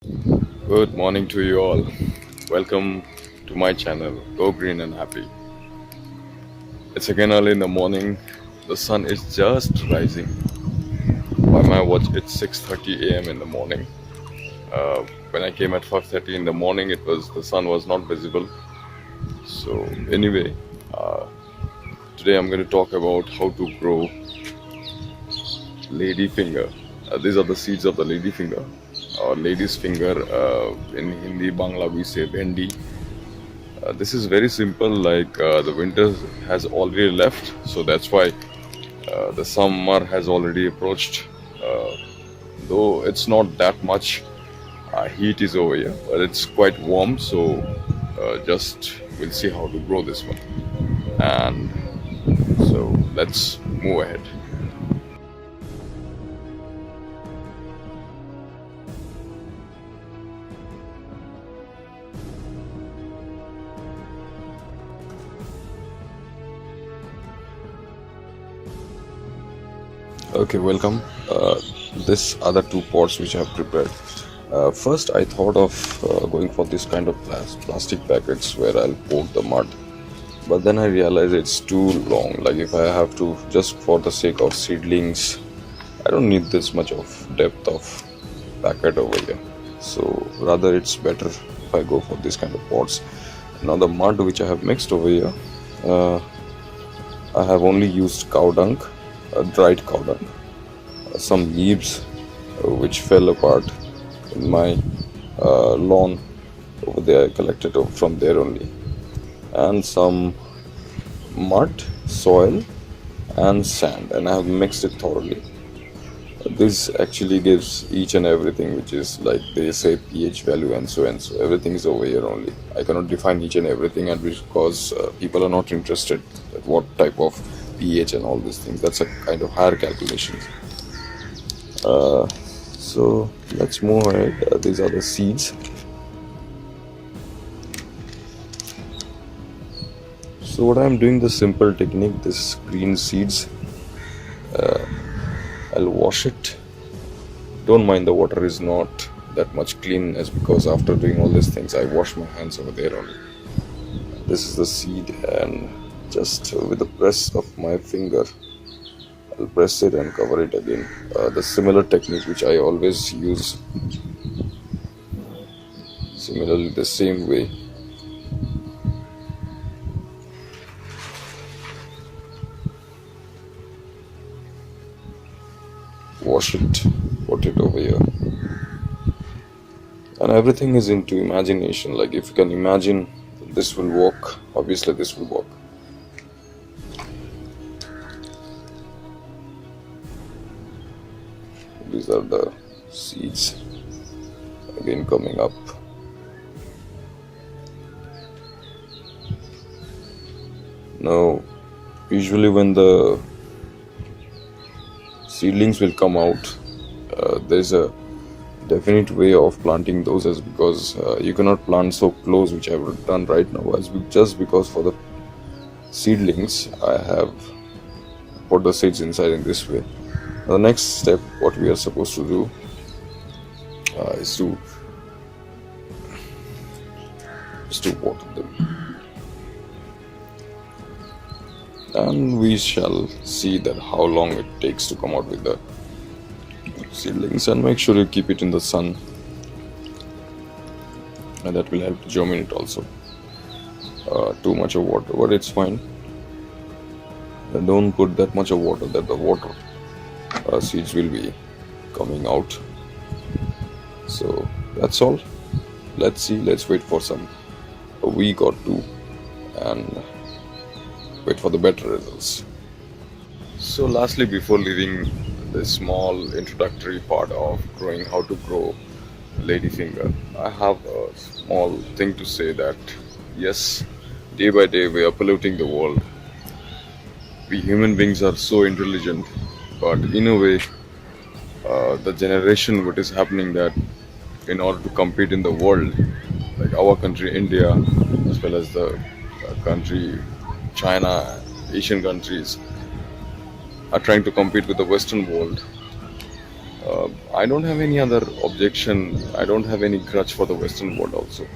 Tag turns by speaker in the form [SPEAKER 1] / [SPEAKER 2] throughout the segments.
[SPEAKER 1] Good morning to you all. Welcome to my channel, Go Green and Happy. It's again early in the morning. The sun is just rising. By my watch, it's 6:30 a.m. in the morning. When I came at 5:30 in the morning, the sun was not visible. So anyway, uh, today I'm going to talk about how to grow lady finger. These are the seeds of the lady finger or lady's finger. In Hindi, Bangla, we say Bhendi. This is very simple, the winter has already left, so that's why the summer has already approached. Uh, though it's not that much heat is over here, but it's quite warm, so just we'll see how to grow this one. And so let's move ahead. Okay, welcome. This are the two pots which I have prepared. First, I thought of going for this kind of plastic packets where I'll poke the mud, but then I realized it's too long. Like if I have to just for the sake of seedlings, I don't need this much of depth of packet over here. So rather, it's better if I go for this kind of pots. Now the mud which I have mixed over here, uh, I have only used cow dung, dried cow dung, some leaves which fell apart in my lawn over there. I collected from there only, and some mud, soil, and sand, and I have mixed it thoroughly. This actually gives each and everything, which is like they say pH value and so and so. Everything is over here only. I cannot define each and everything, and because people are not interested at what type of pH and all these things. That's a kind of higher calculation. So let's move ahead. These are the seeds. So what I'm doing, the simple technique, this green seeds, I'll wash it. Don't mind the water is not that much clean, as because after doing all these things I wash my hands over there only. This is the seed, and just with the press of my finger I'll press it and cover it again. The similar technique which I always use, similarly the same way. Wash it, put it over here. And everything is into imagination. Like if you can imagine this will work, obviously this will work. These are the seeds again coming up. Now usually when the seedlings will come out, there's a definite way of planting those, as because you cannot plant so close, which I've done right now, just because for the seedlings I have put the seeds inside in this way. The next step what we are supposed to do is to water them, and we shall see that how long it takes to come out with the seedlings. And make sure you keep it in the sun, and that will help to germinate also. Too much of water, but it's fine. And don't put that much of water that the water seeds will be coming out. So that's all. Let's see, let's wait for a week or two and wait for the better results. So lastly, before leaving this small introductory part of growing, how to grow ladyfinger, I have a small thing to say that yes, day by day we are polluting the world. We human beings are so intelligent, but in a way, the generation what is happening, that in order to compete in the world, like our country India, as well as the country China, Asian countries are trying to compete with the Western world. I don't have any other objection. I don't have any grudge for the Western world also.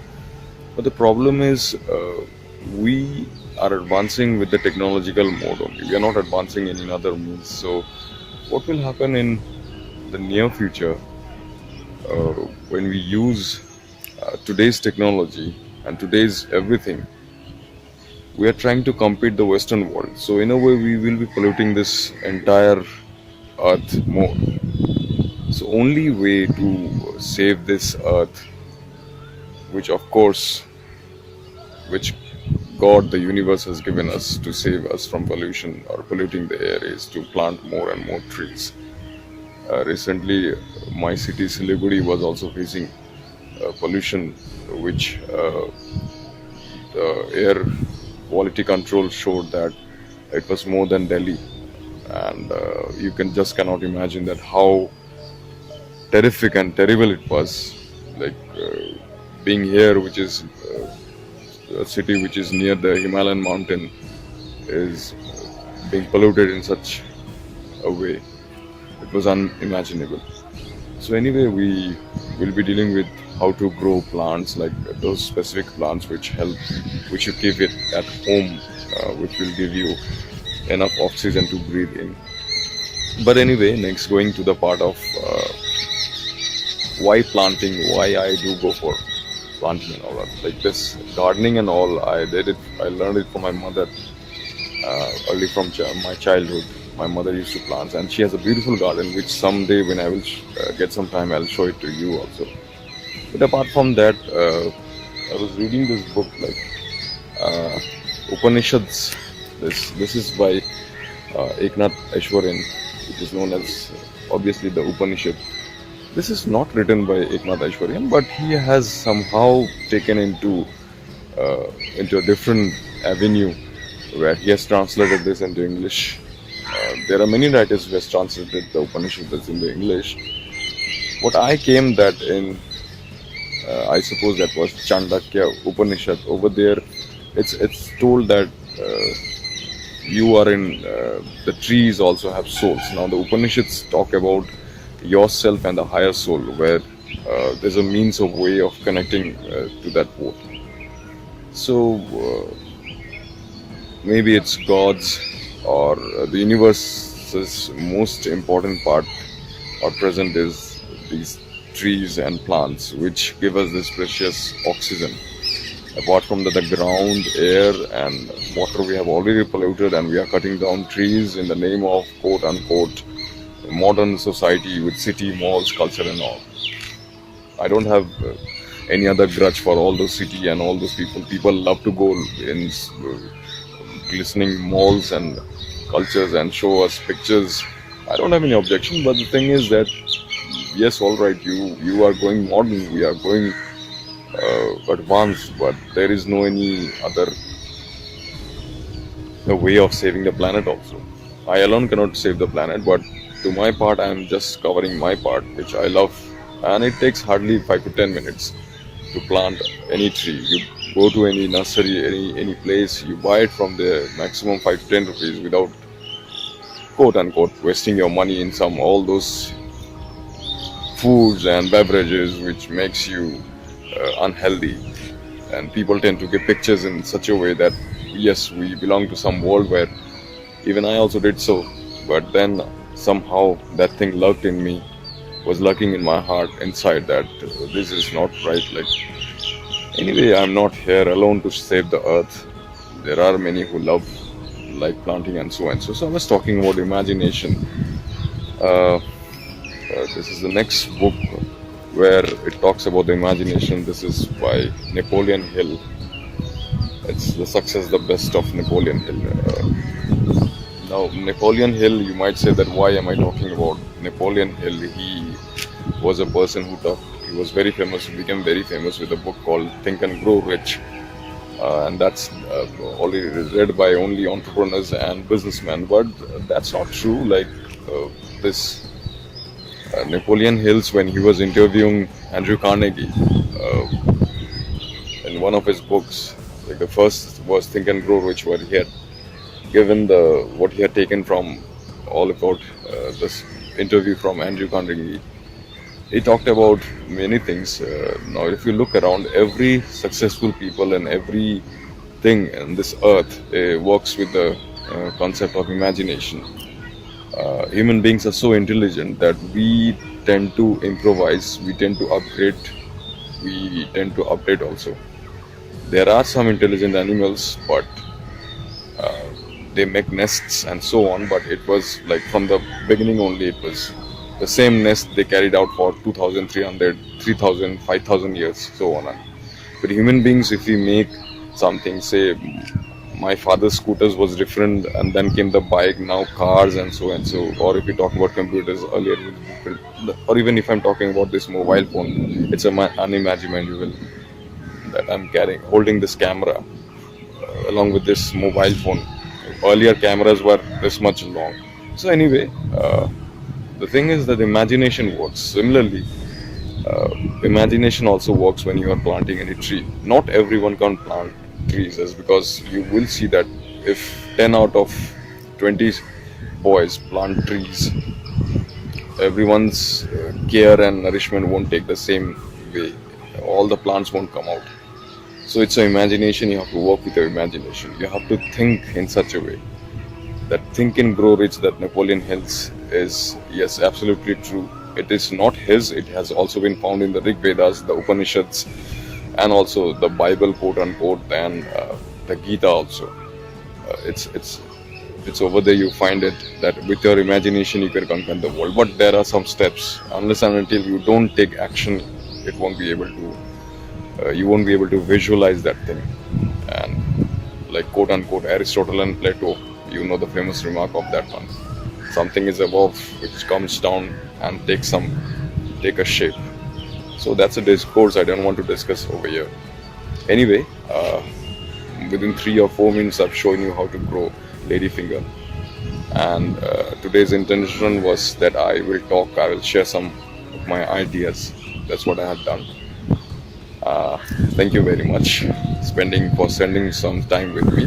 [SPEAKER 1] But the problem is, we are advancing with the technological mode only. We are not advancing in any other means. So, what will happen in the near future when we use today's technology and today's everything? We are trying to compete the Western world. So, in a way, we will be polluting this entire Earth more. So, only way to save this Earth, which of course, which God, the universe, has given us to save us from pollution or polluting the air, is to plant more and more trees. Recently, my city, Siliguri, was also facing pollution, which the air quality control showed that it was more than Delhi, and you can just cannot imagine that how terrific and terrible it was. Like being here, which is a city which is near the Himalayan mountain, is being polluted in such a way. It was unimaginable. So anyway, we will be dealing with how to grow plants, like those specific plants which help, which you keep it at home, which will give you enough oxygen to breathe in. But anyway, next going to the part of why planting, why I do go for planting and all that. Like this gardening and all, I did it. I learned it from my mother early from my childhood. My mother used to plant, and she has a beautiful garden, which someday when I will get some time, I'll show it to you also. But apart from that, I was reading this book like uh, Upanishads. This is by Eknath Aishwaryan. It is known as obviously the Upanishad. This is not written by Eknath Aishwaryan, but he has somehow taken into a different avenue where he has translated this into English. There are many writers who has translated the Upanishads into English. What I came that in, I suppose that was Chandakya Upanishad. Over there, it's told that you are in the trees also have souls. Now the Upanishads talk about yourself and the higher soul, where there's a means of way of connecting to that both. So maybe it's God's or the universe's most important part or present is these trees and plants, which give us this precious oxygen. Apart from that, the ground, air, and water we have already polluted, and we are cutting down trees in the name of quote unquote modern society with city, malls, culture, and all. I don't have any other grudge for all those city and all those people. People love to go in glistening malls and cultures and show us pictures. I don't have any objection, but the thing is that yes, all right, you are going modern, we are going advanced, but there is no any other way of saving the planet also. I alone cannot save the planet, but to my part, I am just covering my part, which I love, and it takes hardly 5 to 10 minutes to plant any tree. You go to any nursery, any place, you buy it from the maximum 5 to 10 rupees without quote unquote wasting your money in some all those foods and beverages which makes you unhealthy. And people tend to get pictures in such a way that yes, we belong to some world where even I also did so, but then somehow that thing lurked in me, was lurking in my heart inside that this is not right. Like anyway, I'm not here alone to save the earth. There are many who love like planting and so on. So I was talking about imagination. This is the next book where it talks about the imagination. This is by Napoleon Hill. It's the success, the best of Napoleon Hill. Now, Napoleon Hill, you might say that why am I talking about Napoleon Hill? He was a person he was very famous, he became very famous with a book called Think and Grow Rich. And that's already read by only entrepreneurs and businessmen. But that's not true. Like this Napoleon Hills, when he was interviewing Andrew Carnegie in one of his books, like the first was Think and Grow Rich, where he had given what he had taken from all about this interview from Andrew Carnegie. He talked about many things. Now, if you look around, every successful people and every thing in this earth works with the concept of imagination. Human beings are so intelligent that we tend to improvise, we tend to upgrade, we tend to update also. There are some intelligent animals, but they make nests and so on. But it was like from the beginning only, it was the same nest they carried out for 2,300, 3,000, 5,000 years, so on. But human beings, if we make something, say my father's scooters was different, and then came the bike, now cars, and so. Or if we talk about computers, earlier it was different. Or even if I'm talking about this mobile phone, it's unimaginable that I'm carrying, holding this camera along with this mobile phone. Earlier cameras were this much long. So anyway, the thing is that imagination works. Similarly, imagination also works when you are planting any tree. Not everyone can plant trees, is because you will see that if 10 out of 20 boys plant trees, everyone's care and nourishment won't take the same way. All the plants won't come out. So it's an imagination. You have to work with your imagination. You have to think in such a way. That think and grow rich that Napoleon Hill's is, yes, absolutely true. It is not his. It has also been found in the Rig Vedas, the Upanishads, and also the Bible, quote unquote, and the Gita also. It's over there. You find it that with your imagination you can conquer the world. But there are some steps. Unless and until you don't take action, it won't be able to. You won't be able to visualize that thing. And like quote unquote Aristotle and Plato, you know the famous remark of that one. Something is above which comes down and take a shape. So that's a discourse I don't want to discuss over here. Anyway, within 3 or 4 minutes I've shown you how to grow ladyfinger. And today's intention was that I will share some of my ideas. That's what I have done. Thank you very much for spending some time with me.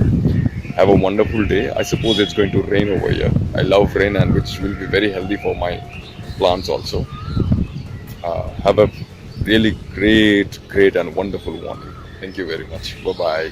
[SPEAKER 1] Have a wonderful day. I suppose it's going to rain over here. I love rain, and which will be very healthy for my plants also. Have a really great and wonderful morning. Thank you very much. Bye bye.